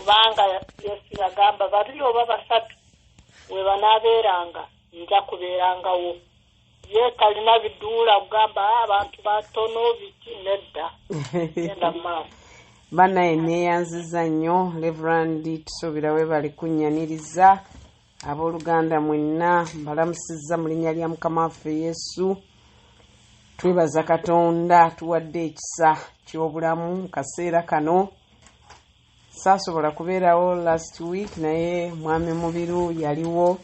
kubanga Yesu yagamba babiri oba basatu we banaabeeranga nja kubeerangawo ye talina biduula kugamba abantu batono biki nedda genda maaso banaye neeyanziza nnyo Reverend tusuubira we bali kunnyaniriza abooluganda mwenna mbalamusizza mu linnya lya Mukama waffe Yesu. Twebaza Katonda tuwadde ekisa ky'obulamu mu kaseera kano. Saasobola kubeerawo last week naye mwami Mubiru yaliwo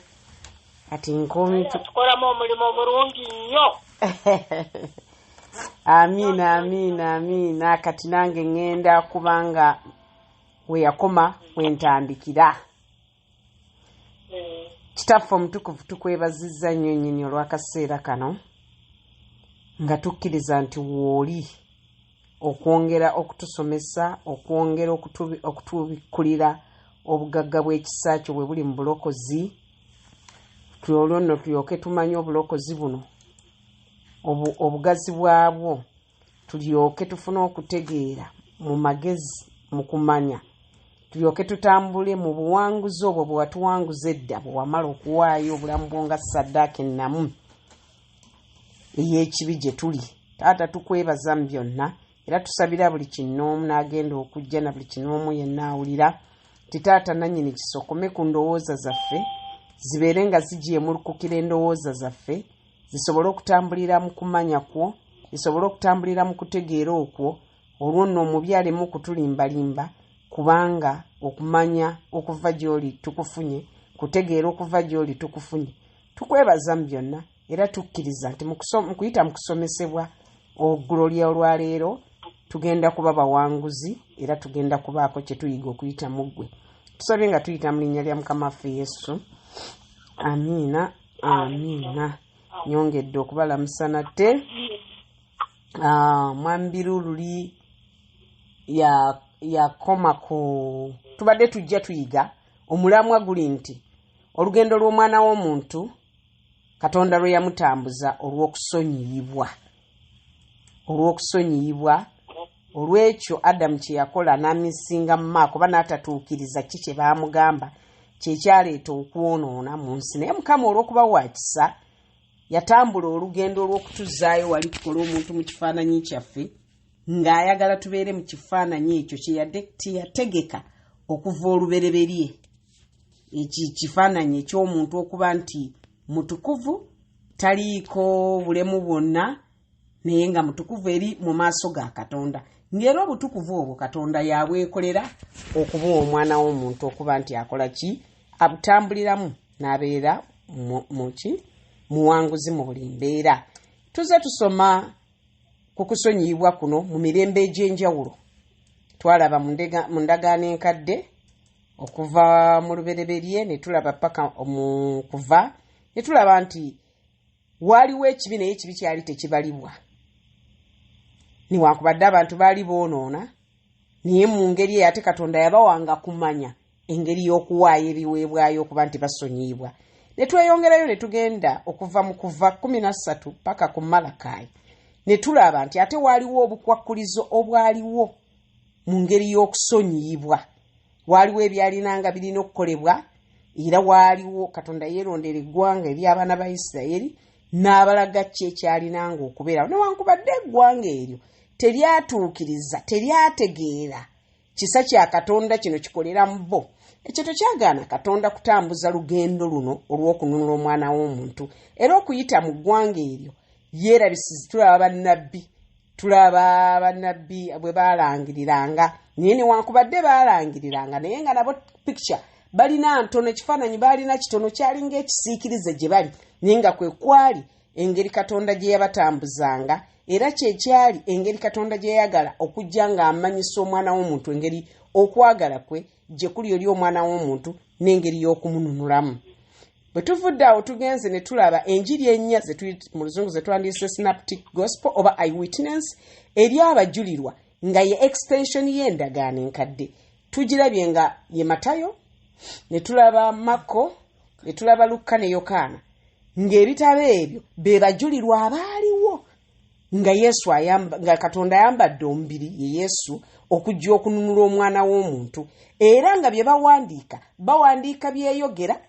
ati nkomi tukolamu omulimu omulungi nnyo. Amiina kati nange ngenda kubanga we yakoma wentandikira. Kitaffe omutukuvu tukwebazizza nnyo nnyini olw'akaseera kano nga tukkiriza nti wooli okwongera okutusomesa, okwongera okutubikkulira obugagga bw'ekisa kyo bwe buli mu bulokozi. Olwo nno tulyoke tumanye obulokozi buno obugazi bwabwo, tulyoke tufune okutegeera mu magezi mu kumanya, tulyoke tutambule mu buwanguzi obwo bwe watuwanguza edda bwe wamala okuwaayo obulamu bwo nga ssaddaaka ennamu ey'ekibi gye tuli. Taata tukwebaza mu byonna era tusabira buli kinnoomu n'agenda okujja na buli kinnoomu yenna awulira ti taata nannyini kisokome ku ndowooza zaffe zibeere nga zigyemulukukira endowooza zaffe, zisobole okutambulira mu kumanya kwo, zisobole okutambulira mu kutegeera okwo. Olwo nno omubi aleme okutulimbalimba kubanga okumanya okuva gy'oli tukufunye, kutegeera okuva gy'oli tukufunye. Tukwebaza mu byonna era tukkiriza nti mu kuyita mu kusomesebwa oggulo ly'olwaleero tugenda kuba bawanguzi era tugenda kubaako kye tuyiga okuyita mu ggwe. Tusabye nga tuyita mu linnya lya Mukama waffe Yesu. Amiina. Nyongedde okubalamusa nate. Mwami Birululi yakoma ku tubadde tujja tuyiga omulamwa guli nti olugendo lw'omwana w'omuntu Katonda lwe yamutambuza olw'okusonyiyibwa. Olw'ekyo Adamu kye yakola n'amisinga mu maako oba n'atatuukiriza ki kye baamugamba kyekyaleeta okwonoona mu nsi. Naye Mukama olw'okuba wa kisa yatambula olugendo olw'okutuzaayo wali tukola omuntu mu kifaananyi kyaffe ng'ayagala tubeere mu kifaananyi ekyo kye yategeka okuva olubereberye. Kifaananyi eky'omuntu okuba nti mutukuvu, taliiko bulemu bwonna naye nga mutukuvu eri mu maaso ga Katonda. Ng'era obutukuvu obwo Katonda yabwekolera okuba omwana w'omuntu okuba nti akola ki? Abutambuliramu n'abeera muwanguzi mu buli mbeera. Tuze tusoma ku kusonyiyibwa kuno mu mirembe egy'enjawulo. Twalaba mu ndagaano enkadde okuva mu lubereberye ne tulaba paka mu kuva ne tulaba nti waaliwo ekibi naye ekibi kyali tekibalibwa. Niwankubadde abantu baali boonoona naye mu ngeri eyo ate Katonda yabawanga kumanya engeri y'okuwaayo ebiweebwayo okuba nti basonyiyibwa. Ne tweyongerayo ne tugenda okuva mu kuva 13 paka ku Malakayi ne tulaba nti ate waaliwo obukwakkulizo obwaliwo mu ngeri y'okusonyiyibwa. Waaliwo ebyalinanga birina okukolebwa era waaliwo Katonda yeerondera eggwanga ery'abaana ba Isirayiri n'abalaga ki ekyalinanga okubeerawo. Newankubadde eggwanga eryo teryatuukiriza, teryategeera kisa kya Katonda kino kikolera mu bo. Ekyo tekyagaana Katonda kutambuza lugendo luno olw'okununula omwana w'omuntu era okuyita mu ggwanga eryo yeerabisiza. Tulaba bannabbi bwe baalangiriranga naye newankubadde baalangiriranga naye nga nabo picture balina ntono, ekifaananyi baalina kitono, kyalinga ekisiikirize gye bali naye nga kwe kwali engeri Katonda gye yabatambuzanga era kyekyali engeri Katonda gye yayagala okujja ng'amanyisa omwana w'omuntu engeri okwagala kwe gye kuli eri omwana w'omuntu n'engeri y'okumununulamu. Bwe tuvudde awo tugenze ne tulaba enjiri ennya mu Luzungu ze twandiyise synoptic gospel oba eyewitness eri abajulirwa nga ye extension y'endagaano enkadde. Tugirabye nga ye Matayo, ne tulaba Marko, ne tulaba Luka ne Yokaana ng'ebitabo ebyo be bajulirwa abaaliwo nga Yesu nga Katonda ayambadde omubiri ye Yesu okujja okununula omwana w'omuntu era nga bye bawandiika byeyogera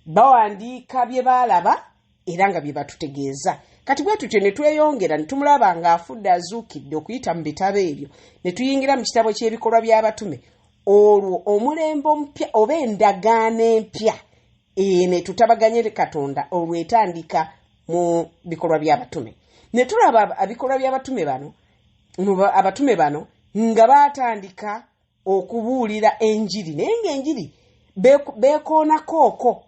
bawandiika bye baalaba era nga bye batutegeeza. Kati bwe tutyo ne tweyongera ne tumulaba ng'afudde azuukidde okuyita mu bitabo ebyo ne tuyingira mu kitabo ky'ebikolwa by'abatume. Olwo omulembe omupya oba endagaano empya ne tutabaganye Katonda olwo etandika mu bikolwa by'abatume. Ne tulaba abikolwa by'abatume bano abatume bano nga baatandika okubuulira enjiri naye ng'enjiri beekoonakooko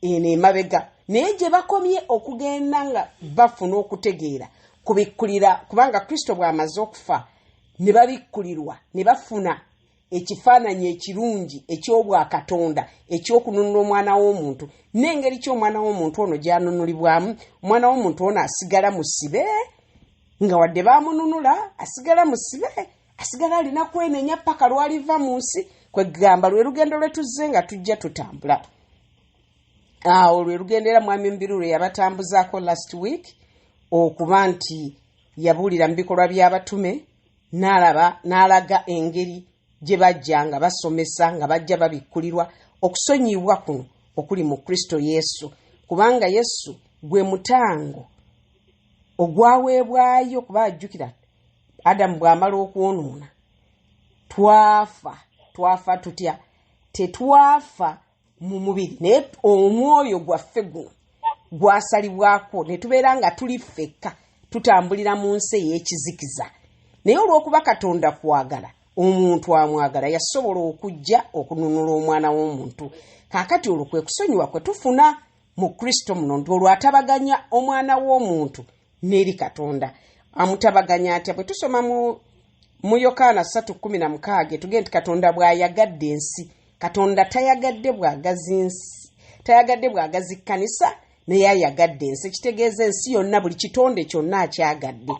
eno emabega naye gye bakomye okugenda nga bafuna okutegeera kubikkulira kubanga Kristo bw'amaze okufa ne babikkulirwa ne bafuna ekifaananyi ekirungi eky'obwakatonda eky'okununula omwana w'omuntu n'engeri ky'omwana w'omuntu ono gy'anunulibwamu. Omwana w'omuntu ono asigala musibe nga wadde baamununula asigala musibe asigala alina kwenenya paka lwaliva mu nsi kwegamba lwe lugendo lwe tuzze nga tujja tutambula. Awo lwe lugendo era mwami Mbiru lwe yabatambuzaako last week okuba nti yabuulira mu bikolwa by'abatume n'alaga engeri gye bajja nga basomesa nga bajja babikkulirwa okusonyiyibwa kuno okuli mu Kristo Yesu kubanga Yesu gwe mutango ogwaweebwayo kuba ajjukira Adamu bw'amala okwonoona twafa tutya tetwafa mu mubiri naye omwoyo gwaffe guno gwasalibwako ne tubeera nga tuli ffekka tutambulira mu nsi ey'ekizikiza naye olw'okuba Katonda kwagala omuntu amwagala yasobola okujja okununula omwana w'omuntu. Kaakati olwo kwe kusonyiwa kwe tufuna mu Kristo muno nti olwo atabaganya omwana w'omuntu n'eri Katonda. Amutabaganya atya? Bwe tusoma mu Yokaana 3:16 tugende nti Katonda bw'ayagadde ensi Katonda tayagadde bw'agazi kkanisa naye ayagadde ensi. Kitegeeza ensi yonna buli kitonde kyonna akyagadde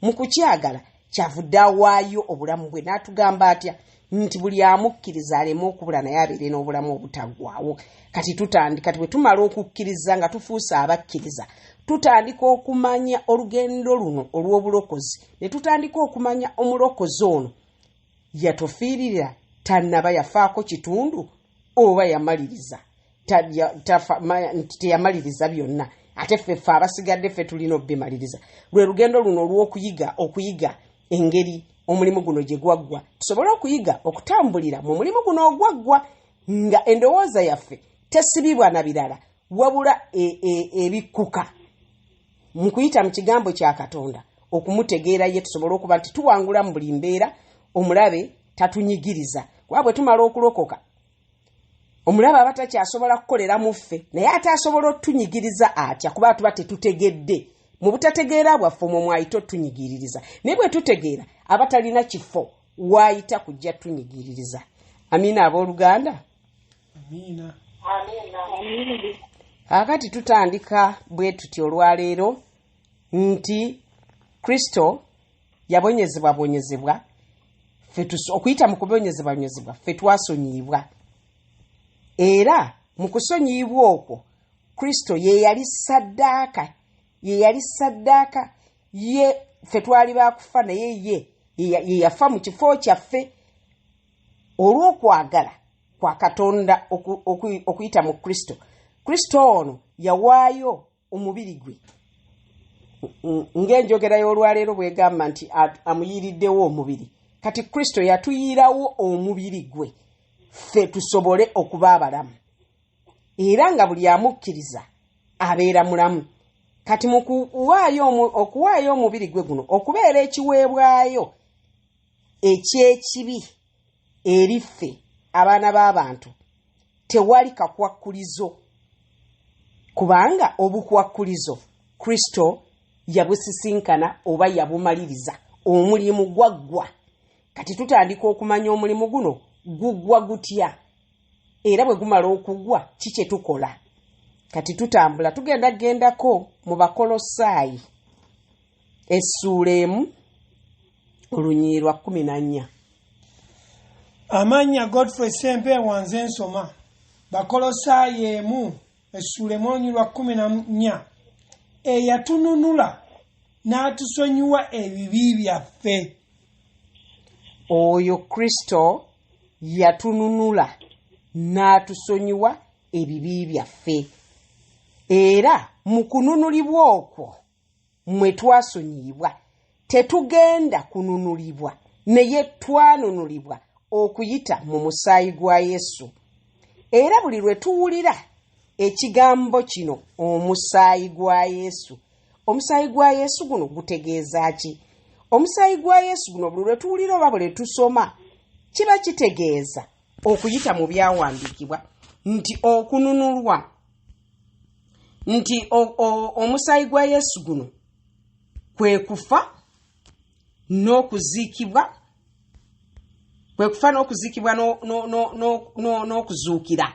mu kukyagala kyavudde awaayo obulamu bwe n'atugamba atya nti buli amukkiriza aleme okubula naye abeere n'obulamu obutaggwaawo. Kati bwe tumala okukkiriza nga tufuuse abakkiriza tutandika okumanya olugendo luno olw'obulokozi ne tutandika okumanya omulokozi ono yatufiirira tannaba yafaako kitundu oba yamaliriza teyamaliriza byonna ate ffe abasigadde ffe tulina obbimaliriza. Lwe lugendo luno olw'okuyiga engeri omulimu guno gye gwaggwa tusobole okuyiga okutambulira mu mulimu guno ogwaggwa nga endowooza yaffe tesibibwa na birala wabula ebikkuka mu kuyita mu kigambo kya Katonda okumutegeera ye tusobole okuba nti tuwangula mu buli mbeera omulabe tatunyigiriza. Kuba bwe tumala okulokoka omulabe aba takyasobola kukolera mu ffe naye ate asobola otunyigiriza atya kuba tuba tetutegedde mu butategeera bwaffe omwo mwayita otunyigiririza naye bwe tutegeera abatalina kifo waayita kujja tunyigiririza. Amiina abooluganda. Amiina. Akati tutandika bwe tuti olwaleero nti Kristo yabonyezebwa okuyita mu kubonyezebwa ffe twasonyiyibwa era mu kusonyiyibwa okwo Kristo ye yali saddaaka ye ffe twali baakufa naye ye yafa mu kifo kyaffe olw'okwagala kwa Katonda okuyita mu Kristo. Kristo ono yawaayo omubiri gwe ng'enjogera y'olwaleero bw'egamba nti amuyiiriddewo omubiri. Kati Kristo yatuyiirawo omubiri gwe ffe tusobole okuba abalamu era nga buli amukkiriza abeera mulamu. Kati mu okuwaayo omubiri gwe guno okubeera ekiweebwayo eky'ekibi eri ffe abaana b'abantu tewali kakwakkulizo kubanga obukwakkulizo Kristo yabusisinkana oba yabumaliriza omulimu gwaggwa. Kati tutandika okumanya omulimu guno guggwa gutya era bwe gumala okuggwa kiki tukola. Kati tutambula tugendako mu Bakolosaayi essuula 1 olunyiriri lwa 14. Amanya Godfrey Sempewa nze nsoma Bakolosaayi 1 essuula 1 olunyiriri lwa 14. Eyatununula n'atusonyiwa ebibi byaffe oyo Kristo yatununula n'atusonyiwa ebibi byaffe, era mu kununulibwa okwo mwe twasonyiyibwa tetugenda kununulibwa naye twanunulibwa okuyita mu musaayi gwa Yesu. Era buli lwe tuwulira ekigambo kino omusaayi gwa Yesu, omusaayi gwa Yesu guno gutegeeza ki? Omusaayi gwa Yesu guno buli lwe tuwulira oba buli tusoma kiba kitegeeza okuyita mu byawandiikibwa nti okununulwa, nti omusaayi gwa Yesu guno kwe kufa n'okuziikibwa, kwe kufa n'okuziikibwa n'okuzuukira,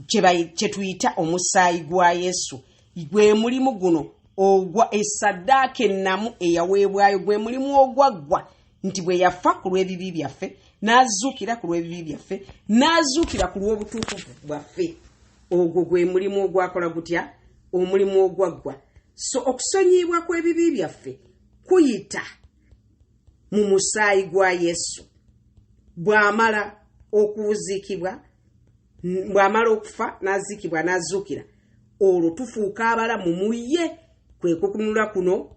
kye tuyita omusaayi gwa Yesu. Gwe mulimu guno ogwa esaddaaka ennamu eyaweebwayo, gwe mulimu ogwaggwa nti bwe yafa ku lw'ebibi byaffe n'azuukira ku lw'ebibi byaffe n'azuukira ku lw'obutuukirivu bwaffe. Ogwo gwe mulimu ogwakola gutya? Omulimu ogwaggwa. So okusonyiyibwa kw'ebibi byaffe kuyita mu musaayi gwa Yesu. Bw'amala okuziikibwa, bw'amala okufa n'aziikibwa n'azuukira, olwo tufuuka abalamu mu ye. Kwe kukunula kuno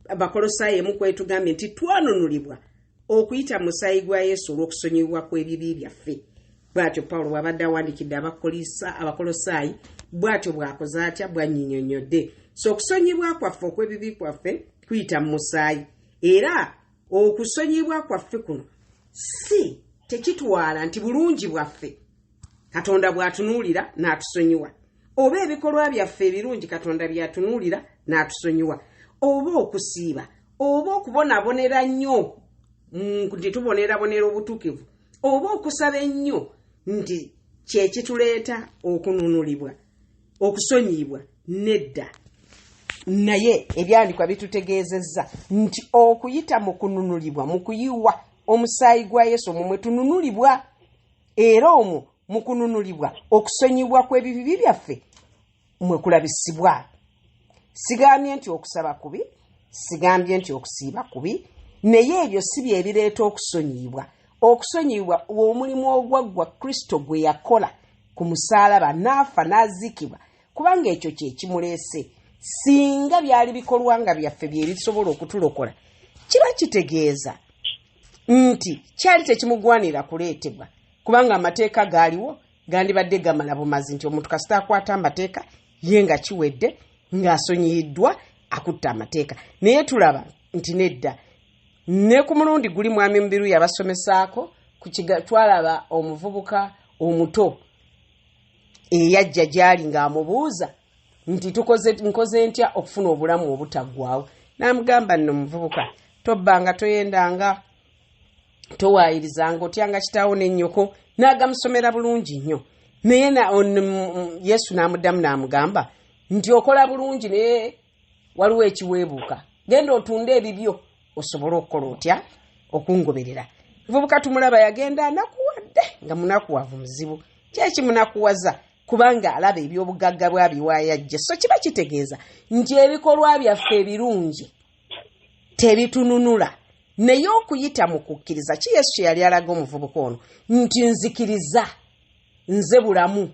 Abakolosaayi emu kwetugambye nti twanunulibwa okuyita mu musaayi gwa Yesu olw'okusonyiyibwa kw'ebibi byaffe. Bw'atyo Pawulo bw'abadde awandiikidde Abakolosaayi, bw'atyo bw'akoze atya, bw'annyinnyonnyodde. So okusonyiyibwa kwaffe okw'ebibi kwaffe kuyita mu musaayi, era okusonyiyibwa kwaffe kuno si tekitwala nti bulungi bwaffe Katonda bw'atunuulira n'atusonyiwa, oba ebikolwa byaffe ebirungi Katonda by'atunuulira n'atusonyiwa, oba okusiiba, oba okubonaabonera nnyo nti tubonerabonera obutuukivu, oba okusaba ennyo nti kye kituleeta okununulibwa, okusonyiyibwa. Nedda. Naye ebyandikwa bitutegeezezza nti okuyita mu kununulibwa, mu kuyiwa omusaayi gwa Yesu omwo mwe tununulibwa, era omwo mu kununulibwa okusonyibwa kw'ebibi byaffe mwe kulabisibwa. Sigambye nti okusaba kubi, sigambye nti okusiiba kubi, naye ebyo si bye bireeta okusonyiyibwa. Okusonyiyibwa omulimu ogwaggwa Kristo gwe yakola ku musaalaba n'afa n'aziikibwa, kubanga ekyo kye kimuleese. Singa byali bikolwa nga byaffe bye bisobola okutulokola, kiba kitegeeza nti kyali tekimugwanira kuleetebwa, kubanga amateeka gaaliwo gandibadde gamala bumazi nti omuntu kasita akwata amateeka ye nga kiwedde ng'asonyiyiddwa akutta amateeka. Naye tulaba nti nedda. Ne ku mulundi guli mwami Mubiru yabasomesaako twalaba omuvubuka omuto eyajja gyali ng'amubuuza nti nkoze ntya okufuna obulamu obutaggwaawo. N'amugamba nno muvubuka, tobbanga toyendanga, towaayirizanga, otyanga kitaawo n'ennyoko. N'agamusomera bulungi nnyo. Naye Yesu n'amuddamu n'amugamba nti okola bulungi naye waliwo ekiweebuuka. Genda otunde ebibyo osobole okukola otya? Okungoberera. Muvubuka tumulaba yagenda anakuwadde nga munakuwavu muzibu. Kyekimunakuwaza kubanga alaba ebyobugagga bwabiwaayajja. So kiba kitegeeza nti ebikolwa byaffe ebirungi tebitununula, naye okuyita mu kukkiriza. Ki Yesu kye yali alaga omuvubuka ono nti nzikiriza, nze bulamu,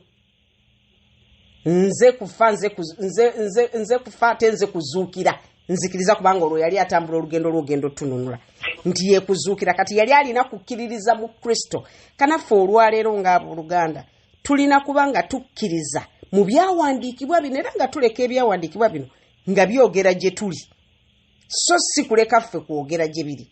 nze kufa, nze kufa ate nze kuzuukira. Nzikiriza kubanga olwo yali atambula olugendo tununula nti ye kuzuukira. Kati yali alina kukkiririza mu Kristo. Kanaffe olwaleero ng'abooluganda tulina kubanga tukkiriza mu byawandiikibwa bino, era nga tuleka ebyawandiikibwa bino nga byogera gye tuli, so si kuleka ffe kwogera gye biri.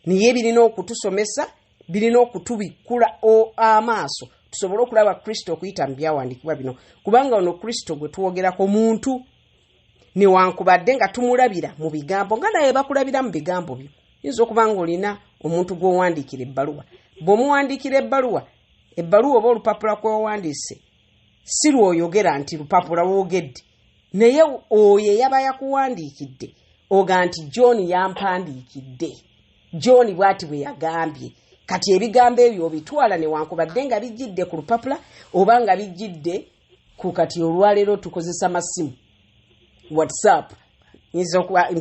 Naye birina okutusomesa, birina okutubikkula amaaso tusobole okulaba Kristo okuyita mu byawandiikibwa bino, kubanga ono Kristo gwe tuwogerako muntu newankubadde nga tumulabira mu bigambo nga naye bakulabira mu bigambo byo. Yinza okuba nga olina omuntu gw'owandiikira ebbaluwa. Bw'omuwandiikira ebbaluwa oba olupapula kw'owandiise si lw'oyogera nti lupapula woogedde, naye oyo eyaba yakuwandiikidde oga nti John yampandiikidde, John bw'ati bwe yagambye. Kati ebigambo ebyo obitwala newankubadde nga bijjidde ku lupapula oba nga bijjidde ku, kati olwaleero tukozesa masimu WhatsApp.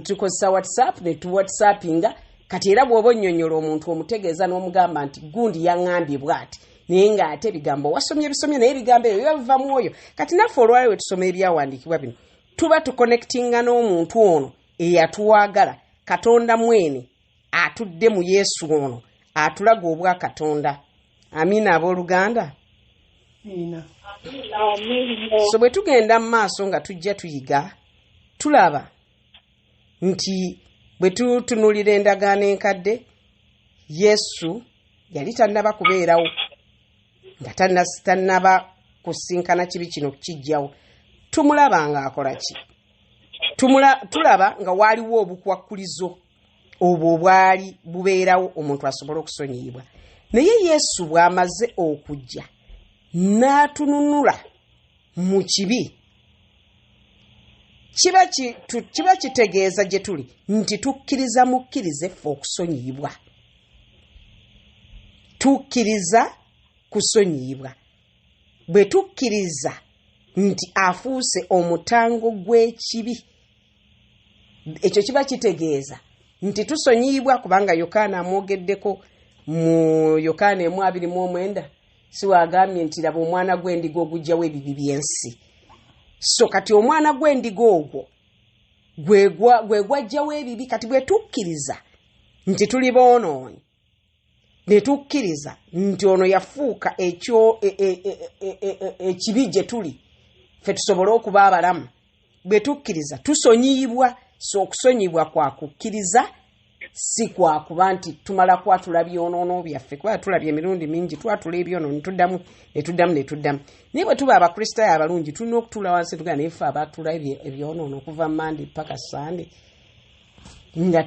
Tukozesa WhatsApp ne tu WhatsAppinga kati era bw'oba onnyonnyola omuntu omutegeeza n'omugamba nti gundi yaŋŋambye bw'ati naye ng'ate ebigambo wasomye bisomye naye ebigambo ebyo biba biva mu oyo. Kati naffe olwali we tusoma ebyawandiikibwa bino tuba tuconnectinga n'omuntu ono eyatuwagala Katonda mwene atudde mu Yesu ono atulaga obwa Katonda. Amina abooluganda. So bwe tugenda mu maaso nga tujja tuyiga tulaba nti bwe tutunulira endagaano enkadde Yesu yali tannaba kubeerawo nga tannaba kusinkana kibi kino kijjawo. Tumulaba nga akola ki? Tulaba nga waaliwo obukwakkulizo obwo obwali bubeerawo omuntu asobola okusonyiyibwa. Naye Yesu bw'amaze okujja n'atununula mu kibi kiba kitegeeza gye tuli nti tukkiriza mukkirize ffe okusonyiyibwa. Tukkiriza kusonyiyibwa. Bwe tukkiriza nti afuuse omutango gw'ekibi, ekyo kiba kitegeeza nti tusonyiyibwa, kubanga Yokaana amwogeddeko mu Yokaana 1:29 siwagambye nti laba omwana gw'endiga ogujjawo ebibi by'ensi. So kati omwana gw'endiga ogwo gwe gwajjawo ebibi. Kati bwe tukkiriza nti tuli boonoonyi ne tukkiriza nti ono yafuuka ekibi gye tuli ffe tusobole okuba abalamu, bwe tukkiriza tusonyiyibwa. So okusonyibwa kwa kukkiriza si kwa kuba nti tumala kwatula byonoono byaffe, kuba tulabye emirundi mingi twatula ebyonoono netuddamu. Naye bwe tuba abakristaayo abalungi tulina okutuula wansi tugana naye ffe abaatula ebyonoono okuva Mande paka Sande nga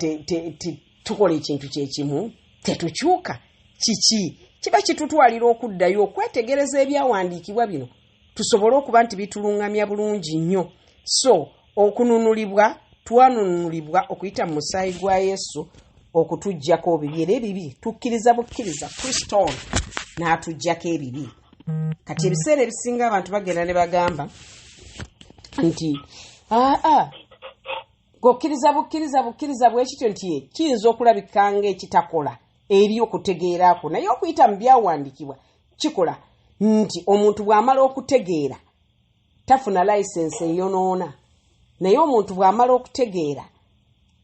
tukola ekintu kyekimu tetukyuka. Kiki kiba kitutwalira okuddayo okwetegereza ebyawandiikibwa bino tusobole okuba nti bitulungamya bulungi nnyo. So okununulibwa twanunulibwa okuyita mu musaayi gwa Yesu okutuggyako ebibi. Era ebibi tukkiriza bukkiriza Kristo ono n'atuggyako ebibi. Kati ebiseera ebisinga abantu bagenda ne bagamba nti gokkiriza bukkiriza bwekityo nti kiyinza okulabika ng'ekitakola eri okutegeerako, naye okuyita mu byawandiikibwa kikola nti omuntu bw'amala okutegeera tafuna layisensi eyonoona, naye omuntu bw'amala okutegeera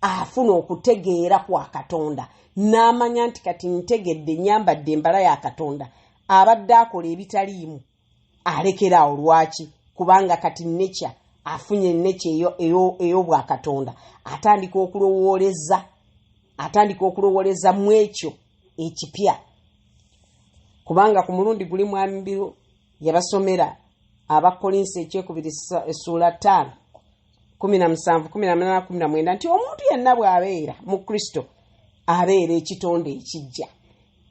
afuna okutegeera kwa Katonda n'amanya nti kati ntegedde nyambadde embala ya Katonda. Abadde akola ebitaliimu alekeraawo. Lwaki? Kubanga kati nnekya afunye nnekya ey'obwa Katonda, atandika okulowooleza mu ekyo ekipya. Kubanga ku mulundi guli Mwami Mbiro yabasomera Abakolinsi ekyekubiri essuula 5 17 18 19 nti omuntu yenna bw'abeera mu Kristo abeera ekitonde ekijja,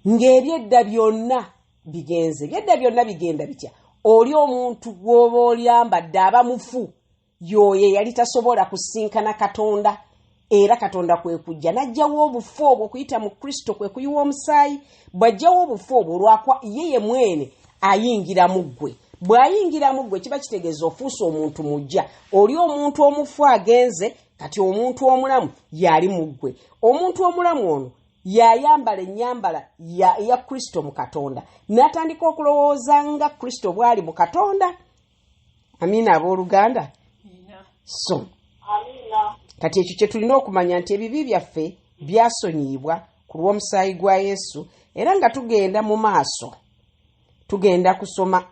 ng'ebyedda byonna bigenze. Ebyedda byonna bigenda bitya? Oli omuntu gw'oba olyambadde aba mufu, yoye yali tasobola kusinkana Katonda, era Katonda kwe kujja n'ajjawo obufu obwo okuyita mu Kristo, kwe kuyiwa omusaayi. Bw'ajjawo obufu obwo olwakwa ye mwene ayingira mu ggwe. Bw'ayingira mu ggwe kiba kitegeeza ofuuse omuntu mujja. Oli omuntu omufu agenze, kati omuntu omulamu yali mu ggwe. Omuntu omulamu ono yayambala ennyambala ya Kristo mu Katonda, n'atandika okulowooza nga Kristo bw'ali mu Katonda. Amina abooluganda. So kati ekyo kye tulina okumanya nti ebibi byaffe byasonyiyibwa ku lw'omusaayi gwa Yesu. Era nga tugenda mu maaso tugenda kusoma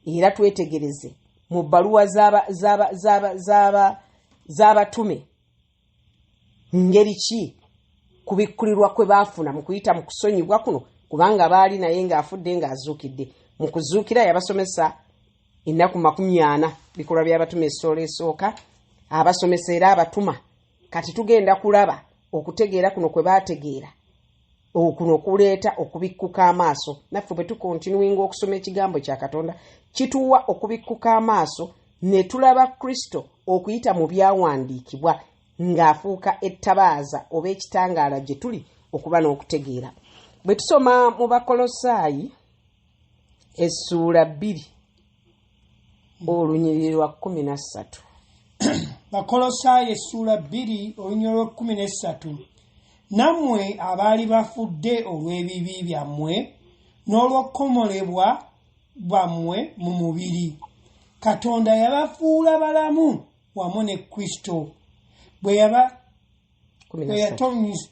era twetegereze mu bbaluwa z'abatume ngeri ki kubikkulirwa kwe baafuna mu kuyita mu kusonyibwa kuno, kubanga baali naye ng'afudde ng'azuukidde. Mu kuzuukira yabasomesa ennaku 40 bikolwa by'abatume essoola esooka, abasomesa era abatuma. Kati tugenda kulaba okutegeera kuno kwe baategeera okuno okuleeta okubikkuka amaaso. Naffe bwe tukontinuwinga okusoma ekigambo kya Katonda kituwa okubikkuka amaaso ne tulaba Kristo okuyita mu byawandiikibwa ng'afuuka ettabaaza oba ekitangaala gye tuli okuba n'okutegeera. Bwe tusoma mu Bakolosaayi essuula 2 olunyiriri lwa 13. Bakolosaayi essuula 2 olunyiriri lwa 13. nammwe abaali bafudde olw'ebibi byammwe n'olw'okukomolebwa bwammwe mu mubiri, Katonda yabafuula balamu wamu ne Kristo bwe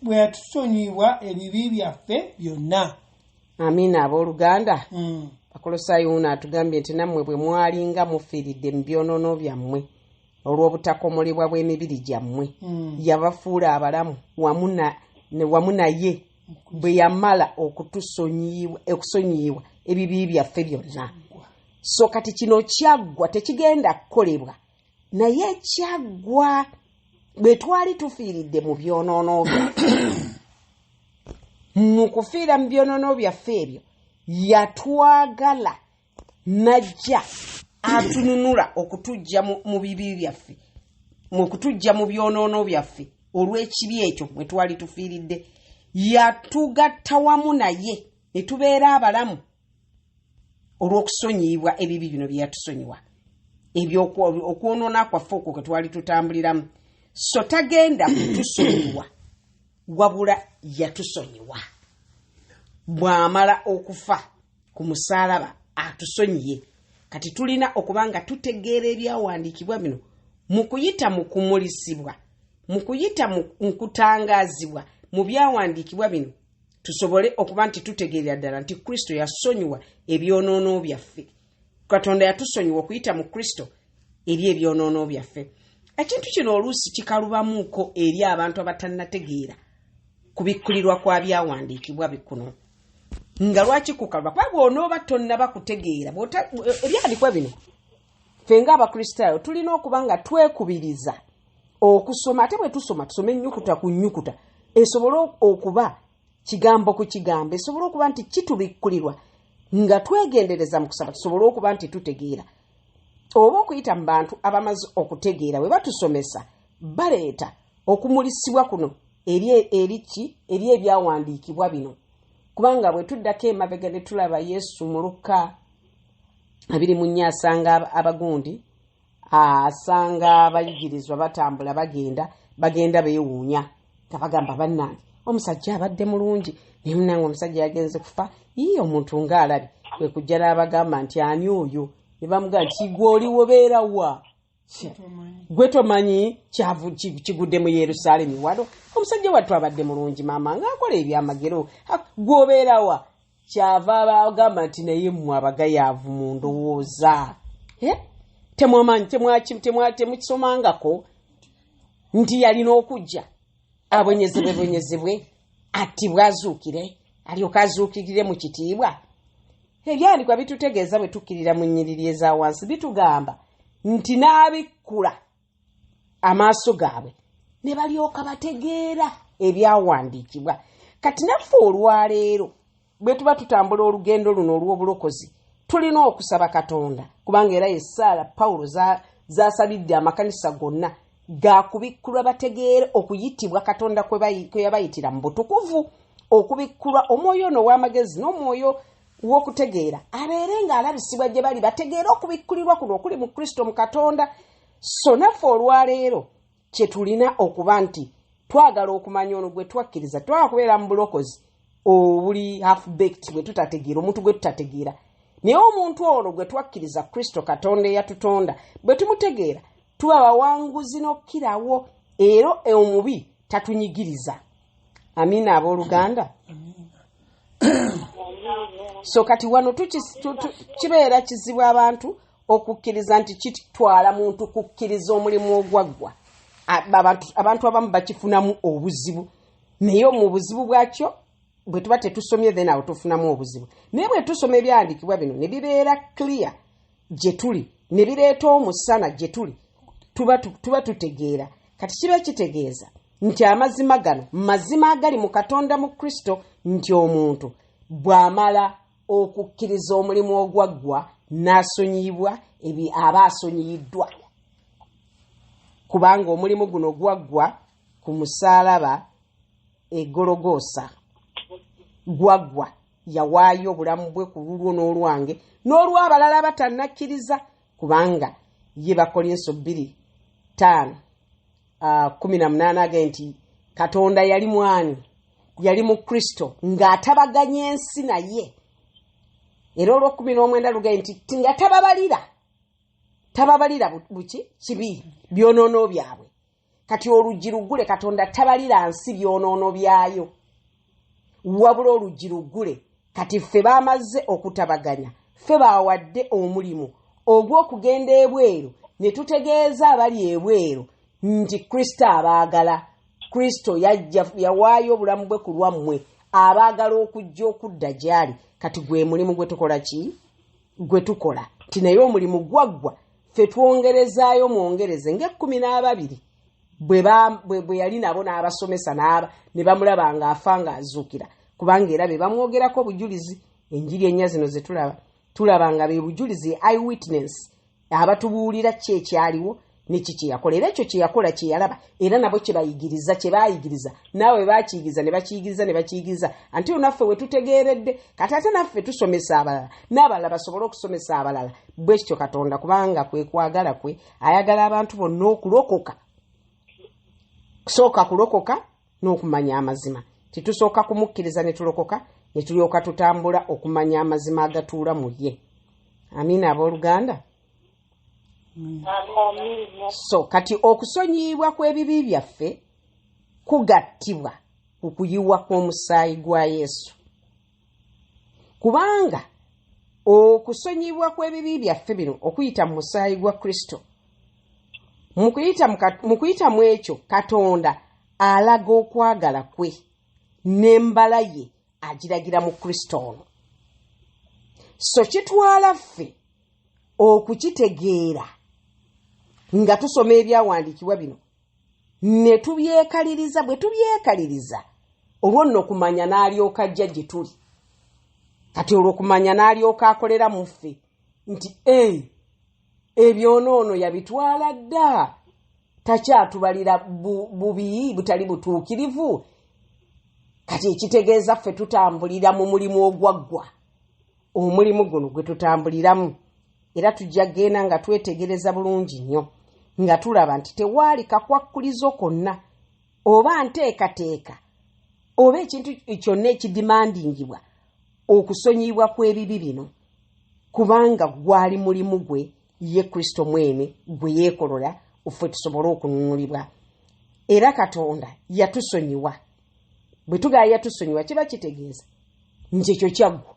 yatusonyiibwa ebibi byaffe byonna. Amiina abooluganda. Bakolosaayo ono atugambye nti nammwe bwe mwalinga mufiiridde mu byonoono byammwe olw'obutakomolebwa bw'emibiri gyammwe, yabafuula abalamu wamu naye bwe yamala okusonyiibwa ebibi byaffe byonna. So kati kino kyaggwa tekigenda kukolebwa, naye kyaggwa bwe twali tufiiridde mu byonoono byaffe. Mu kufiira mu byonoono byaffe ebyo yatwagala najja atununula okutujja mu bibi byaffe, mu kutujja mu byonoono byaffe olw'ekibi ekyo mwe twali tufiiridde. Yatugatta wamu naye ne tubeera abalamu olw'okusonyiibwa ebibi bino bye yatusonyiwa, okwonoona kwaffe okwo kwe twali tutambuliramu. So tagenda kutusonyiwa, wabula yatusonyiwa. Bw'amala okufa ku musaalaba atusonyiye. Kati tulina okuba nga tutegeera ebyawandiikibwa bino mu kuyita mu kumulisibwa, mu kuyita mu kutangaazibwa mu byawandiikibwa bino, tusobole okuba nti tutegeerera ddala nti Kristo yasonyiwa ebyonoono byaffe. Katonda yatusonyiwa okuyita mu Kristo eri ebyonoono byaffe. Ekintu kino oluusi kikalubamuuko eri abantu abatannategeera ku bikkulirwa kwa byawandiikibwa bikuno. Nga lwaki kukalwa? Kuba bw'onooba tonnaba kutegeera ebyandikwa bino, ffe ng'Abakristaayo tulina okuba nga twekubiriza okusoma, ate bwe tusoma tusome ennyukuta ku nnyukuta esobole okuba kigambo ku kigambo, esobole okuba nti kitubikkulirwa nga twegendereza mu kusaba, tusobole okuba nti tutegeera. Oba okuyita mu bantu abamaze okutegeera bwe batusomesa baleeta okumulisibwa kuno eri ebyawandiikibwa bino. Kubanga bwe tuddako emabega ne tulaba Yesu mu Luka 24 asanga abagundi, asanga abayigirizwa batambula bagenda beewuunya nga bagamba bannange omusajja abadde mulungi, naye munange omusajja yagenze kufa, omuntu ng'alabi. Kwe kujja n'abagamba nti ani oyo? Ne bamugamba nti gwe oliwo beera wa? Gwe tomanyi kigudde mu Yerusaalemi wano? Omusajja wattu abadde mulungi maama ng'akola ebyamagero, gwe obeera wa? Kyava abagamba nti naye mmwe abagayaavu mu ndowooza. Temwamanyi, temukisomangako nti yalina okujja abonyezebwe attibwe azuukire, alyoka azuukirire mu kitiibwa. Ebyandikwa bitutegeeza bwe tukkirira mu nnyiriri eza wansi, bitugamba nti n'abikkula amaaso gaabwe ne balyoka bategeera ebyawandiikibwa. Kati naffe olwaleero bwe tuba tutambula olugendo luno olw'obulokozi tulina okusaba Katonda, kubanga era Yesaala Pawulo zaasabidde amakanisa gonna gaakubikkulwa bategeere okuyitibwa Katonda kwe yabayitira mu butukuvu, okubikkulwa omwoyo ono w'amagezi n'omwoyo w'okutegeera abeere ng'alabisibwa gye bali, bategeere okubikkulirwa kuno okuli mu Kristo mu Katonda. So naffe olwaleero kye tulina okuba nti twagala okumanya ono gwe twakkiriza, twagala kubeera mu bulokozi obuli half-baked bwe tutategeera, omuntu gwe tutategeera. Naye omuntu ono gwe twakkiriza Kristo Katonda eyatutonda, bwe tumutegeera tuba bawanguzi n'okkirawo, era omubi tatunyigiriza. Amiina abooluganda. So kati wano kibeera kizibu abantu okukkiriza nti kitwala muntu kukkiriza omulimu ogwaggwa. Abantu abamu bakifunamu obuzibu, naye mu buzibu bwakyo bwe tuba tetusomye then awo tufunamu obuzibu. Naye bwe tusoma ebyandikibwa bino ne bibeera clear gye tuli, ne bireeta omusana gye tuli, tuba tutegeera. Kati kiba kitegeeza nti amazima gano mazima agali mu Katonda mu Kristo, nti omuntu bw'amala okukkiriza omulimu ogwaggwa n'asonyiibwa aba asonyiyiddwa. Kubanga omulimu guno gwaggwa ku musaalaba Gologoosa, gwaggwa yawaayo obulamu bwe ku lulwo n'olwange n'olw'abalala abatannakkiriza, kubanga ye Bakolinso 2:5-18 age nti Katonda yali mwani yali mu Kristo ng'atabaganya ensi naye. Era olwo 19 lugaye nti nga tababalira buki kibi byonoono byabwe. Kati oluggi luggule, Katonda tabalira nsi byonoono byayo, wabula oluggi luggule. Kati ffe baamaze okutabaganya, ffe baawadde omulimu ogw'okugenda ebweru ne tutegeeza abali ebweru nti Kristo abaagala. Kristo yawaayo obulamu bwe ku lwammwe, abaagala okujja okudda gy'ali. Kati gwe mulimu gwe tukola ki? Gwe tukola. Ti naye omulimu gwaggwa, ffe twongerezaayo mwongereze nga 12 bwe yali nabo n'abasomesa ne bamulaba ng'afa ng'azuukira. Kubanga era be bamwogerako bujulizi. Enjiri ennya zino ze tulaba nga be bujulizi, eyewitness, abatubuulira ki ekyaliwo n'eki kye yakola. Era ekyo kye yakola kye yalaba, era nabo kye baayigiriza, naawe baakiyigiriza ne bakiyigiriza anti naffe we tutegeeredde. Kati ate naffe tusomesa abalala, n'abalala basobole okusomesa abalala. Bwe kityo Katonda, kubanga kwe kwagala kwe, ayagala abantu bonna okulokoka. Kusooka kulokoka n'okumanya amazima. Titusooka kumukkiriza ne tulokoka, ne tulyoka tutambula okumanya amazima agatuula mu ye. Amiina abooluganda. So kati okusonyiyibwa kw'ebibi byaffe kugattibwa ku kuyiwa kw'omusaayi gwa Yesu. Kubanga okusonyiyibwa kw'ebibi byaffe bino okuyita mu musaayi gwa Kristo, mu kuyita mu ekyo Katonda alaga okwagala kwe n'embala ye agiragira mu Kristo ono. So kitwala ffe okukitegeera nga tusoma ebyawandiikibwa bino ne tubyekaliriza. Bwe tubyekaliriza, olwo nno okumanya n'alyoka ajja gye tuli. Kati olwo okumanya n'alyoka akolera mu ffe nti ebyonoono yabitwala dda, takyatubalira bubi butali butuukirivu. Kati ekitegeeza ffe tutambulira mu mulimu ogwaggwa, omulimu guno gwe tutambuliramu. Era tujja genda nga twetegereza bulungi nnyo, nga tulaba nti tewaali kakwakkulizo konna oba nteekateeka oba ekintu kyonna ekidimandingibwa okusonyiyibwa kw'ebibi bino, kubanga gwali mulimu gwe ye Kristo mwene gwe yeekolola ffe tusobole okununulibwa. Era Katonda yatusonyiwa. Bwe tugaa yatusonyiwa, kiba kitegeeza nti ekyo kyaggwa.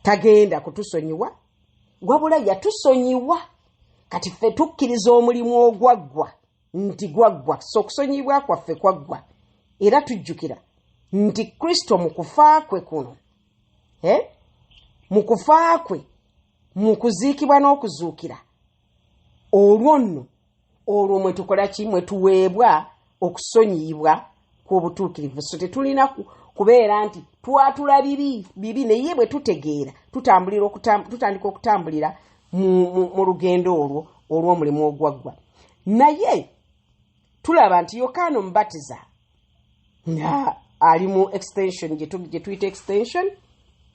Tagenda kutusonyiwa, wabula yatusonyiwa. Kati ffe tukkiriza omulimu ogwaggwa nti gwaggwa, so okusonyibwa kwaffe kwaggwa. Era tujjukira nti Kristo mu kufa kwe kuno, mu kufa kwe, mu kuziikibwa n'okuzuukira, olwo nno olwo mwe tukola ki? Mwe tuweebwa okusonyiyibwa kw'obutuukirivu. So tetulina kubeera nti twatula bibi naye bwe tutegeera tutandika okutambulira mu lugendo olwo olw'omulimu ogwaggwa. Naye tulaba nti Yokaana Omubatiza nga ali mu extension gye tuyita extension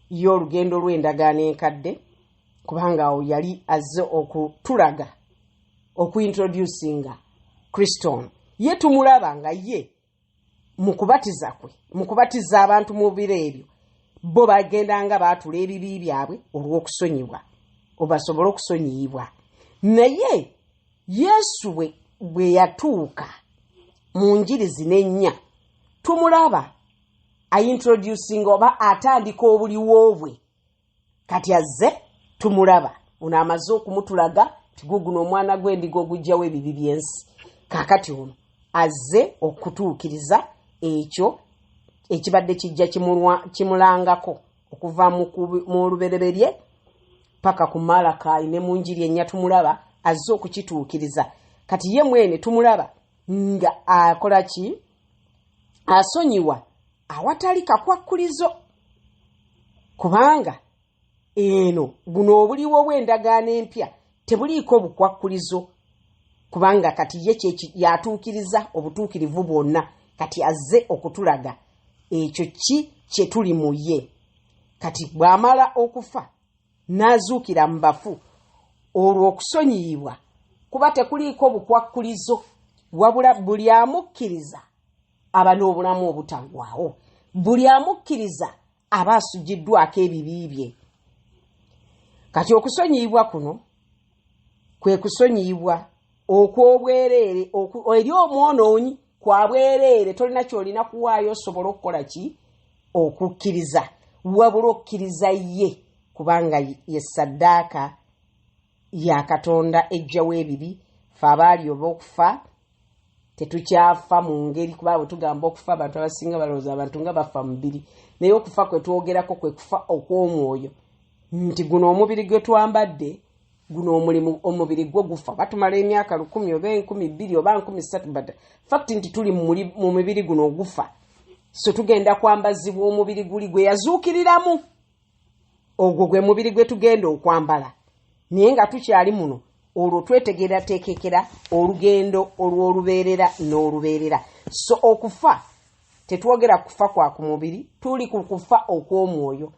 y'olugendo lw'endagaano enkadde, kubanga awo yali azze okutulaga okuintroducinga Kristo. Ye tumulaba nga ye mu kubatiza kwe, mu kubatiza abantu mu biro ebyo, bo bagendanga baatula ebibi byabwe olw'okusonyibwa, obasobole okusonyiyibwa. Naye Yesu bwe yatuuka mu njiri zino ennya, tumulaba aintroducing oba atandika obuliwo bwe. Kati azze tumulaba ono amaze okumutulaga ti guguno omwana gw'endiga ogujjawo ebibi by'ensi. Kaakati ono azze okutuukiriza ekyo ekibadde kijja kimulangako okuva mu lubereberye paka ku Malakayi ne mu njiri ennya tumulaba azze okukituukiriza. Kati ye mwene tumulaba nga akola ki? Asonyiwa awatali kakwakkulizo, kubanga buno obuliwo bw'endagaano empya tebuliiko bukwakkulizo, kubanga kati ye yatuukiriza obutuukirivu bwonna. Kati azze okutulaga ekyo kye tuli mu ye. Kati bw'amala okufa n'azuukira mu bafu, olwo okusonyiyibwa kuba tekuliiko bukwakkulizo, wabula buli amukkiriza aba n'obulamu obutagwawo. Buli amukkiriza aba asugiddwako ebibi bye. Kati okusonyiyibwa kuno kwe kusonyiyibwa okw'obwereere eri omwonoonyi kwa bwereere, tolina ky'olina kuwaayo osobola okukola ki? Okukkiriza. Wabula okkiriza ye kubanga ye ssaddaaka ya Katonda ejjawo ebibi. Ffe abaali oba okufa tetukyafa mu ngeri, kuba bwe tugamba okufa abantu abasinga balowooza abantu nga bafa mu mubiri, naye okufa kwe twogerako kwe kufa okw'omwoyo, nti guno omubiri gwe twambadde guno omulimu omubiri gwo gufa. Batumala emyaka 10 oba 12 oba 13, but fact nti tuli mu mubiri guno ogufa. So tugenda kwambazibwa omubiri guli gwe yazuukiriramu, ogwo gwe mubiri gwe tugenda okwambala. Naye nga tukyali muno, olwo twetegera tekekera olugendo olw'olubeerera n'olubeerera. So okufa tetwogera kufa kwa ku mubiri, tuli ku kufa okw'omwoyo.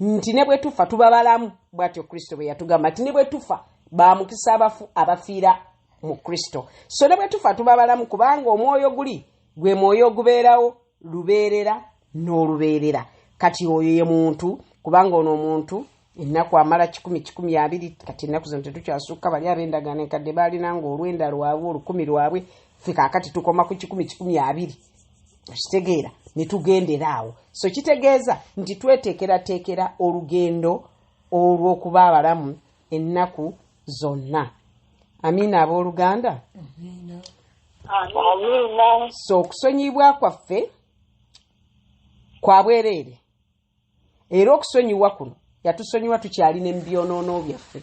Nti ne bwe tufa tuba balamu, bw'atyo Kristo bwe yatugamba nti ne bwe tufa baamukisa abafu abafiira mu Kristo. So ne bwe tufa tuba balamu kubanga omwoyo guli gwe mwoyo ogubeerawo lubeerera n'olubeerera. Kati oyo ye muntu, kubanga ono omuntu ennaku amala 10-20, kati ennaku zino tetukyasukka, bali ab'endagaano enkadde baalina ng'olwenda lwabwe 10 lwabwe, ffe kaakati tukoma ku 10-20. Okitegeera ne tugendera awo. So kitegeeza nti tweteekerateekera olugendo olw'okuba abalamu ennaku zonna. Amiina abooluganda? Amiina. So okusonyibwa kwaffe kwa bwereere, era okusonyiwa kuno yatusonyiwa tukyalina ebyonoono byaffe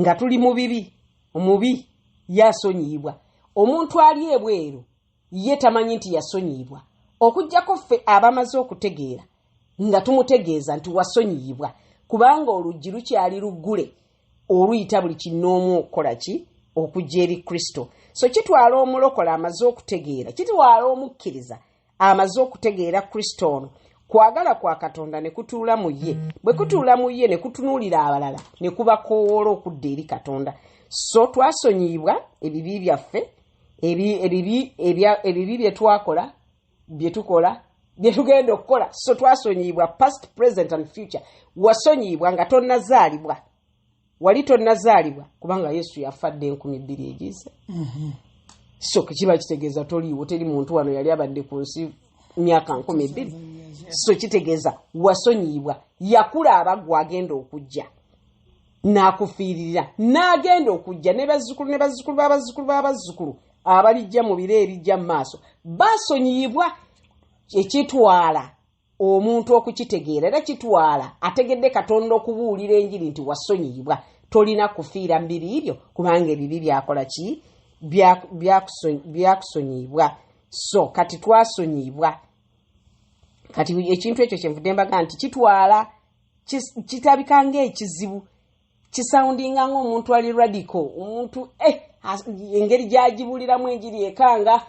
nga tuli mu bibi. Omubi yasonyiyibwa. Omuntu ali ebweru ye tamanyi nti yasonyiyibwa, okujjako ffe abamaze okutegeera nga tumutegeeza nti wasonyiyibwa, kubanga oluggi lukyali luggule oluyita buli kinnoomu okukola ki? Okujja eri Kristo. So kitwala omulokola amaze okutegeera, kitwala omukkiriza amaze okutegeera Kristo ono, kwagala kwa Katonda ne kutuula mu ye. Bwe kutuula mu ye ne kutunuulira abalala ne kubakoowoola okudda eri Katonda. So twasonyiyibwa ebibi byaffe, ebibi bye twakola, bye tukola, bye tugenda okukola. So twasonyiyibwa past, present and future. Wasonyiyibwa nga tonnazaalibwa, wali tonnazaalibwa kubanga Yesu yafadde 2000 egize. So kiba kitegeeza toliiwo, teri muntu wano yali abadde ku nsi myaka 2000. So kitegeeza wasonyiyibwa, yakula abagwa agenda okujja n'akufiirira, n'agenda okujja ne bazzukulu b'abazzukulu abalijja mu biro ebijja mu maaso. Basonyiyibwa. Ekitwala omuntu okukitegeera era kitwala ategedde Katonda okubuulira enjiri nti wasonyiyibwa, tolina kufiira mbiri ibyo kubanga ebibi byakola ki? Byakusonyiyibwa. So kati twasonyiyibwa. Kati ekintu ekyo kyenvudde mbaga nti kitwala, kitabika ng'ekizibu, kisoundinga ng'omuntu ali radical, omuntu engeri gy'agibuliramu enjiri ekanga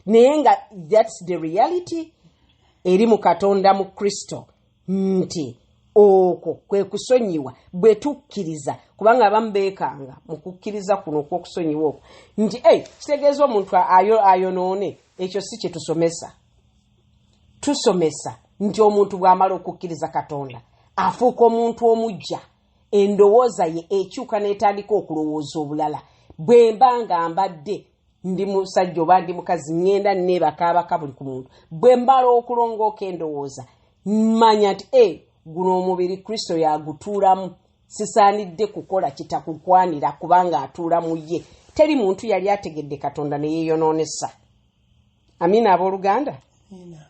naye nga that's the reality eri mu Katonda mu Kristo, nti okwo kwe kusonyiwa bwe tukkiriza, kubanga abamu beekanga mu kukkiriza kuno okw'okusonyiwa okwo nti kitegeeza omuntu ayonoone. Ekyo si kye tusomesa nti omuntu bw'amala okukkiriza Katonda afuuka omuntu omujja, endowooza ye ekyuka n'etandika okulowooza obulala. Bwe mba nga mbadde ndi musajja oba ndi mukazi ngenda neebakaabaka buli ku muntu, bwe mbala okulongooka endowooza mmanya nti guno omubiri Kristo yagutuulamu, sisaanidde kukola kitakukwanira kubanga atuula mu ye. Teri muntu yali ategedde Katonda ne yeeyonoonesa. Amiina abooluganda? Amiina.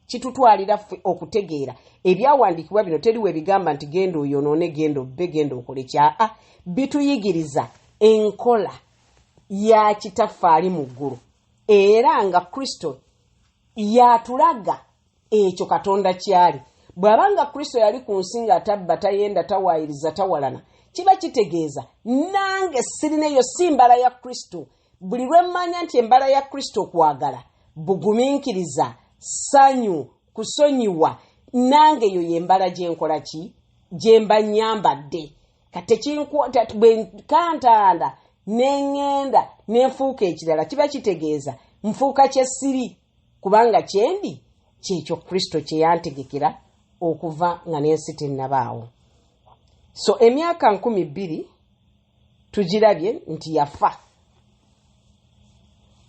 Kitutwalira ffe okutegeera ebyawandiikibwa bino. Teri we bigamba nti genda oyonoone, genda obbe, genda okole kyaa. Bituyigiriza enkola ya Kitaffe ali mu ggulu, era nga Kristo yatulaga ekyo Katonda kyali. Bw'abanga Kristo yali ku nsi nga tabba, tayenda, tawaayiriza, tawalana, kiba kitegeeza nange sirineyo, si mbala ya Kristo. Buli lwe mmanya nti embala ya Kristo kwagala, bugumiikiriza, ssanyu, kusonyiwa, nange eyo yembala gyenkola ki? Gyemba nyambadde. Kati bwe nkantanda neŋŋenda n'enfuuka ekirala kiba kitegeeza nfuuka kyessiri kubanga kyendi kyekyo Kristo kye yantegekera okuva nga n'ensi tennabaawo. So emyaka 2,000 tugirabye nti yafa.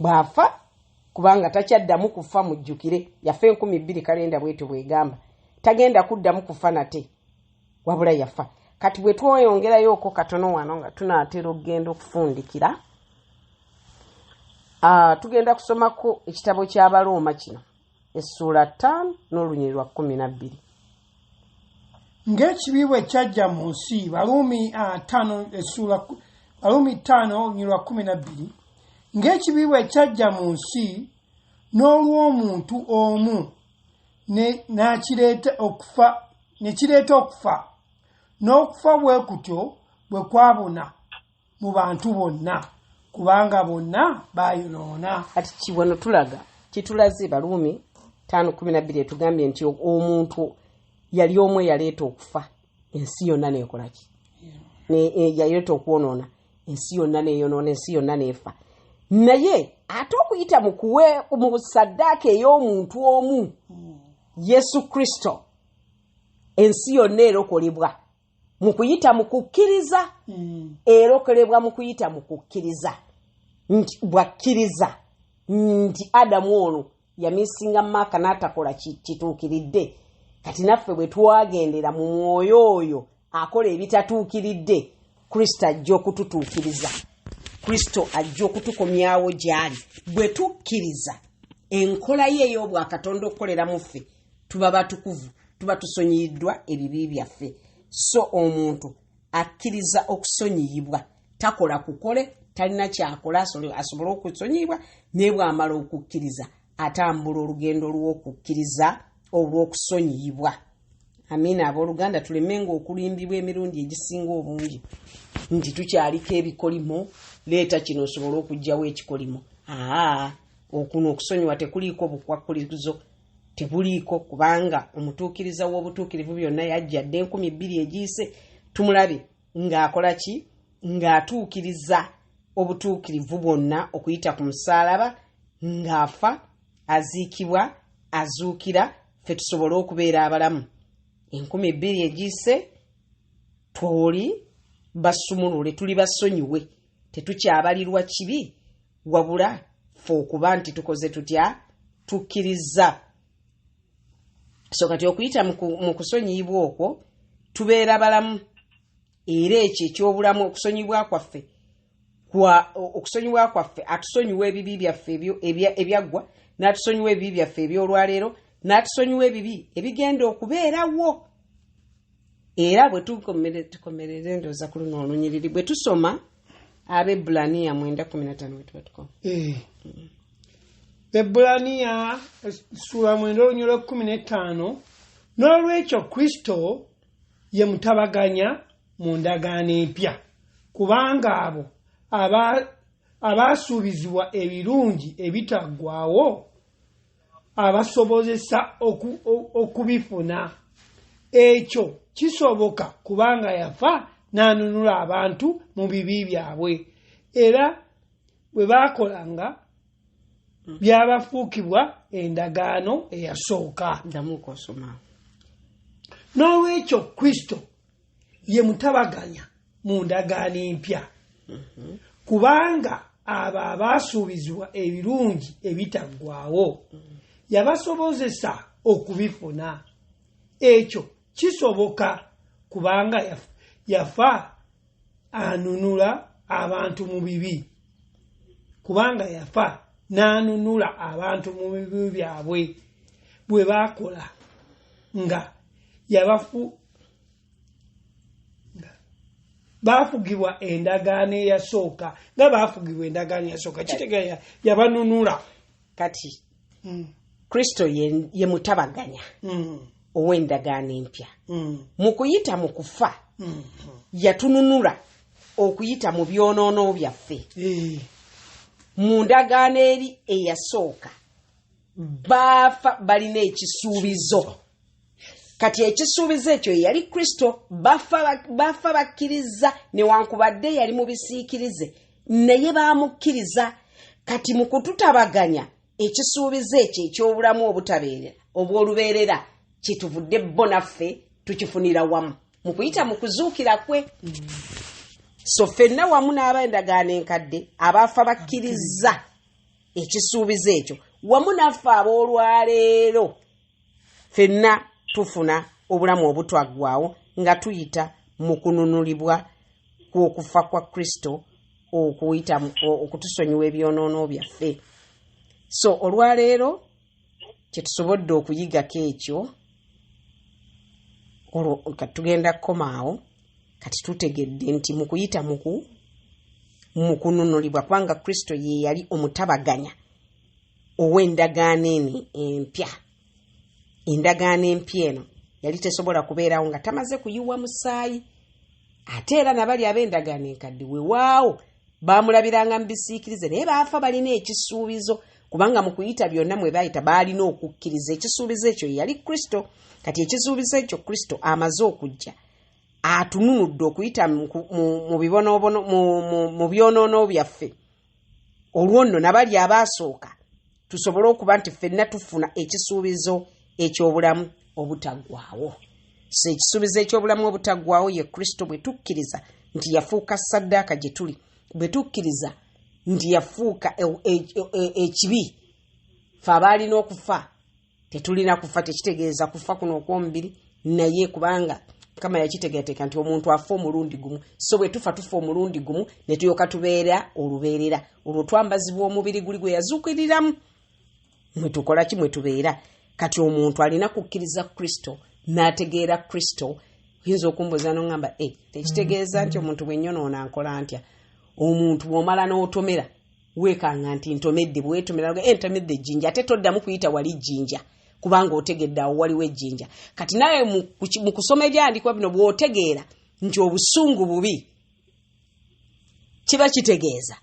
Bw'afa kubanga takyaddamu kufa, mujjukire yafa 2,000 kalenda bwetyo bwegamba, tagenda kuddamu kufa nate wabula yafa. Kati bwe tweyongerayooko katono wano nga tunaatera okugenda okufundikira, tugenda kusomako ekitabo ky'Abarooma kino essuula 5 n'olunyiriri lwa 12. Ng'ekibi bwe kyajja mu nsi, Baluumi 5 olunyiriri lwa 12. Ng'ekibi bwe kyajja mu nsi n'olw'omuntu omu ne kireeta okufa, n'okufa bwe kutyo bwe kwabuna mu bantu bonna kubanga bonna baayonoona. Kati kiwano tulaga kitulaze Baluumi 5:12 etugambye nti omuntu yali omwe yaleeta okufa, ensi yonna neekola ki? Yaleeta okwonoona, ensi yonna neeyonoona, ensi yonna neefa. Naye ate okuyita mu ssaddaaka ey'omuntu omu Yesu Kristo, ensi yonna erokolebwa mu kuyita mu kukkiriza. Erokolebwa mu kuyita mu kukkiriza, nti bwakkiriza nti Adamu ono yamisinga maaka n'atakola kituukiridde. Kati naffe bwe twagendera mu mwoyo oyo akola ebitatuukiridde, Kristo ajja okututuukiriza. Kristo ajja okutukomyawo gy'ali. Bwe tukkiriza enkola ye ey'obwakatonda okukolera mu ffe, tuba batukuvu, tuba tusonyiyiddwa ebibi byaffe. So omuntu akkiriza okusonyiyibwa, takola kukole, talina kyakola asobole okusonyiyibwa, naye bw'amala okukkiriza atambula olugendo lw'okukkiriza olw'okusonyiyibwa. Amiina abooluganda, tulemenga okulimbibwa emirundi egisinga obungi nti tukyaliko ebikolimo, leeta kino osobole okugyawo ekikolimo. Okuno okusonyiwa tekuliiko bukwakkulizo, tebuliiko, kubanga omutuukiriza w'obutuukirivu byonna yajja dde 2,000 egiyise, tumulabe ng'akola ki? Ng'atuukiriza obutuukirivu bwonna okuyita ku musaalaba, ng'afa, aziikibwa, azuukira, ffe tusobole okubeera abalamu. 2,000 egiyise twoli basumulule, tuli basonyiwe, tetukyabalirwa kibi, wabula ffe okuba nti tukoze tutya? Tukkiriza. So kati okuyita mu kusonyiyibwa okwo tubeera balamu, era ekyo eky'obulamu okusonyibwa kwaffe atusonyiwa ebibi byaffe ebyaggwa, n'atusonyiwa ebibi byaffe eby'olwaleero, n'atusonyiwa ebibi ebigenda okubeerawo. Era bwe tukomerere ndooza ku luno olunyiriri bwe tusoma Abebulaniya 9:15 bwe tuba tukoma. Bebulaniya sura 9:15. N'olwekyo Kristo ye mutabaganya mu ndagaano empya, kubanga abo abaasuubizibwa ebirungi ebitaggwaawo abasobozesa okubifuna. Ekyo kisoboka kubanga yafa n'anunula abantu mu bibi byabwe, era bwe baakolanga byabafuukibwa endagaano eyasooka. N'olwekyo Kristo ye mutabaganya mu ndagaano empya, kubanga abo abaasuubizibwa ebirungi ebitaggwaawo yabasobozesa okubifuna. Ekyo kisoboka kubanga yafa anunula abantu mu bibi, kubanga yafa n'anunula abantu mu bibi byabwe bwe baakola nga baafugibwa endagaano eyasooka. Nga baafugibwa endagaano eyasooka kitegeeza yabanunula. Kati Kristo ye mutabaganya ow'endagaano empya. Mu kuyita mu kufa yatununula okuyita mu byonoono byaffe. Mu ndagaano eri eyasooka baafa balina ekisuubizo. Kati ekisuubizo ekyo yali Kristo, bafa bakkiriza newankubadde yali mu bisiikirize naye baamukkiriza. Kati mu kututabaganya ekisuubizo ekyo eky'obulamu obutabeerera obw'olubeerera kituvudde bo naffe tukifunira wamu mu kuyita mu kuzuukira kwe. So ffenna wamu n'ab'endagaano enkadde abaafa bakkiriza ekisuubizo ekyo wamu naffe ab'olwaleero ffenna tufuna obulamu obutwaggwaawo nga tuyita mu kununulibwa kw'okufa kwa Kristo okuyita okutusonyiwa ebyonoono byaffe. So olwaleero kyetusobodde okuyigako ekyo kati tugenda kukomaawo kati tutegedde nti mu kuyita mu kununulibwa kubanga Kristo ye yali omutabaganya ow'endagaano eno empya. Endagaano empya eno yali tesobola kubeerawo nga tamaze kuyiwa musaayi. Ate era nabali ab'endagaano enkadde weewaawo baamulabiranga mu bisiikirize naye baafa balina ekisuubizo kubanga mu kuyita byonna mwe baayita baalina okukkiriza ekisuubizo ekyo yali Kristo. Kati ekisuubizo ekyo Kristo amaze okujja atununudde okuyita mu byonoono byaffe. Olwo nno nabali abaasooka tusobole okuba nti ffenna tufuna ekisuubizo eky'obulamu obutaggwaawo. So ekisuubizo eky'obulamu obutaggwaawo ye Kristo bwe tukkiriza nti yafuuka ssaddaaka gye tuli, bwe tukkiriza nti yafuuka ekibi, ffe abaalina okufa tetulina kufa. Tekitegeeza kufa kuno okw'omubiri naye kubanga Mukama yakitegeeteeka nti omuntu afa omulundi gumu. So bwe tufa omulundi gumu ne tulyoka tubeera olubeerera. Olwo twambazibwa omubiri guli gwe yazuukiriramu mwe tukola ki mwe tubeera. Kati omuntu alina kukkiriza Kristo n'ategeera Kristo. Oyinza okumbuuza n'oŋŋamba tekitegeeza nti omuntu bw'ennyonoona nkola ntya. Omuntu bw'omala n'otomera weekanga nti ntomedde, bweweetomera ntomedde ejjinja ate toddamu kuyita wali jjinja kubanga otegedde awo waliwo ejjinja. Kati naye mu kusoma ebyandikwa bino bw'otegeera nti obusungu bubi kiba kitegeeza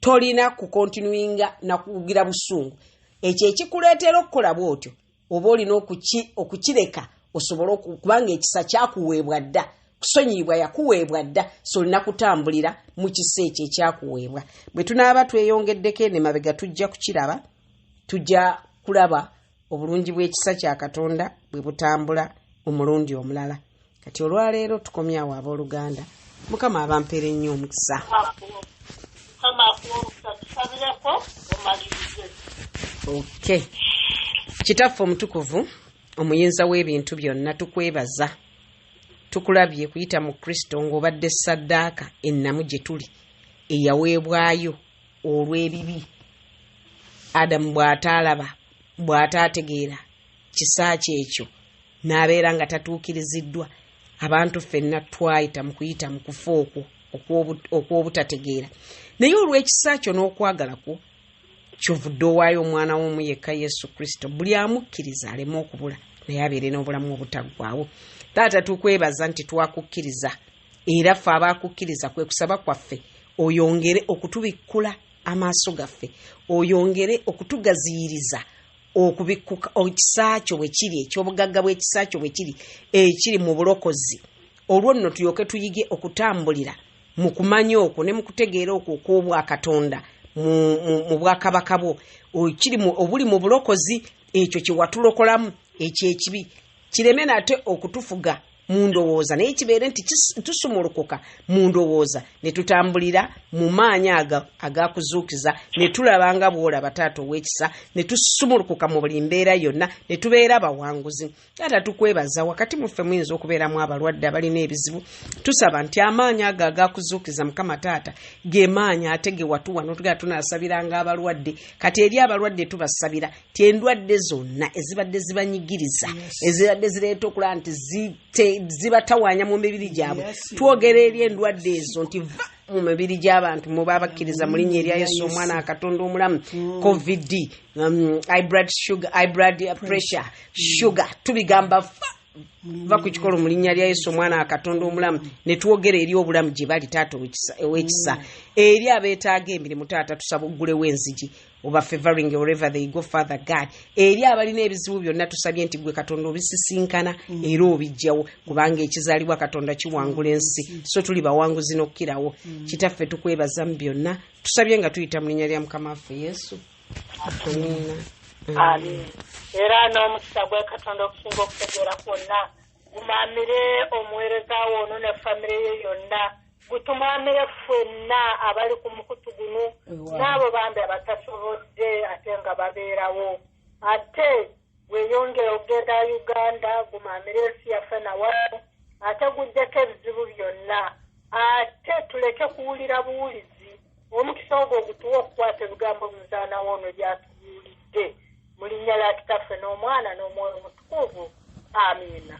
tolina kukontinuinga na kugira busungu. Ekyo ekikuleetera okukola bw'otyo oba olina okukireka osobole kubanga ekisa kyakuweebwa dda, kusonyiyibwa yakuweebwa dda, so olina kutambulira mu kisa ekyo ekyakuweebwa. Bwe tunaaba tweyongeddeko eno emabega tujja kukiraba, tujja kulaba obulungi bw'ekisa kya Katonda bwe butambula omulundi omulala. Kati olwaleero tukomyawo abooluganda. Mukama abampeera ennyo omukisa. Okay. Kitaffe omutukuvu omuyinza w'ebintu byonna tukwebaza. Tukulabye kuyita mu Kristo ng'obadde ssaddaaka ennamu gye tuli eyaweebwayo olw'ebibi. Adamu bw'ataalaba bw'ataategeera kisa kyekyo n'abeera nga tatuukiriziddwa, abantu ffenna twayita mu kuyita mu kufa okwo okw'obutategeera. Naye olw'ekisa kyo n'okwagala kwo kyovudde owaayo omwana w'omu yekka Yesu Kristo, buli amukkiriza aleme okubula naye abeere n'obulamu obutaggwaawo. Taata tukwebaza nti twakukkiriza era ffe abaakukkiriza kwe kusaba kwaffe oyongere okutubikkula amaaso gaffe, oyongere okutugaziyiriza okubikkuka ekisa kyo bwe kiri, eky'obugagga bw'ekisa kyo bwe kiri ekiri mu bulokozi. Olwo nno tulyoke tuyige okutambulira mu kumanya okwo ne mu kutegeera okwo okw'obwakatonda mu bwakabaka bwo obuli mu bulokozi, ekyo kye watulokolamu ekyekibi kireme nate okutufuga mu ndowooza naye kibeere nti tusumulukuka mu ndowooza ne tutambulira mu maanyi agakuzuukiza ne tulabanga bw'olaba taata ow'ekisa ne tusumulukuka mu buli mbeera yonna ne tubeera abawanguzi. Taata tukwebaza wakati mu ffe muyinza okubeeramu abalwadde abalina ebizibu, tusaba nti amaanyi ago agakuzuukiza Mukama taata ge maanyi ate ge watuwa n'otugala tunaasabiranga abalwadde. Kati eri abalwadde tubasabira ti endwadde zonna ezibadde zibanyigiriza, ezibadde zireeta okulaba nti zibatawanya mu mibiri gyabwe, twogera eri endwadde ezo nti va mu mibiri gy'abantu mu babakkiriza mu linnya erya Yesu omwana wa Katonda omulamu. COVID, high blood pressure, sugar, tubigamba va ku kikolo mu linnya lya Yesu omwana akatonda omulamu ne twogera eri obulamu gye bali taata ow'ekisa eri abeetaaga emirimu taata tusaba oggulewo enzigi oba favoring wherever they go Father God eri abalina ebizibu byonna tusabye nti gwe katonda obisisinkana era obijjawo kubanga ekizaalibwa katonda kiwangula ensi so tuli bawanguzi n'okkirawo kitaffe tukwebaza mu byonna tusabye nga tuyita mu linnya lya mukama waffe Yesu amiina. Amen. Era n'omukisa gwe katonda okusinga okutegeera kwonna gumamire omuweereza wono ne famire ye yonna gutumamire ffenna abali ku mukutu guno n'abo bambi abatasobodde ate nga babeerawo ate weyongera okugenda Uganda gumamire ensi yaffe nawamu ate gujjeko ebizibu byonna ate tuleke kuwulira buwulizi omukisa ogwo gutuwa okukwata ebigambo muzaana wono gyatubuulidde mu linnya lya kitaffe n'omwana n'omwoyo omutukuvu amiina.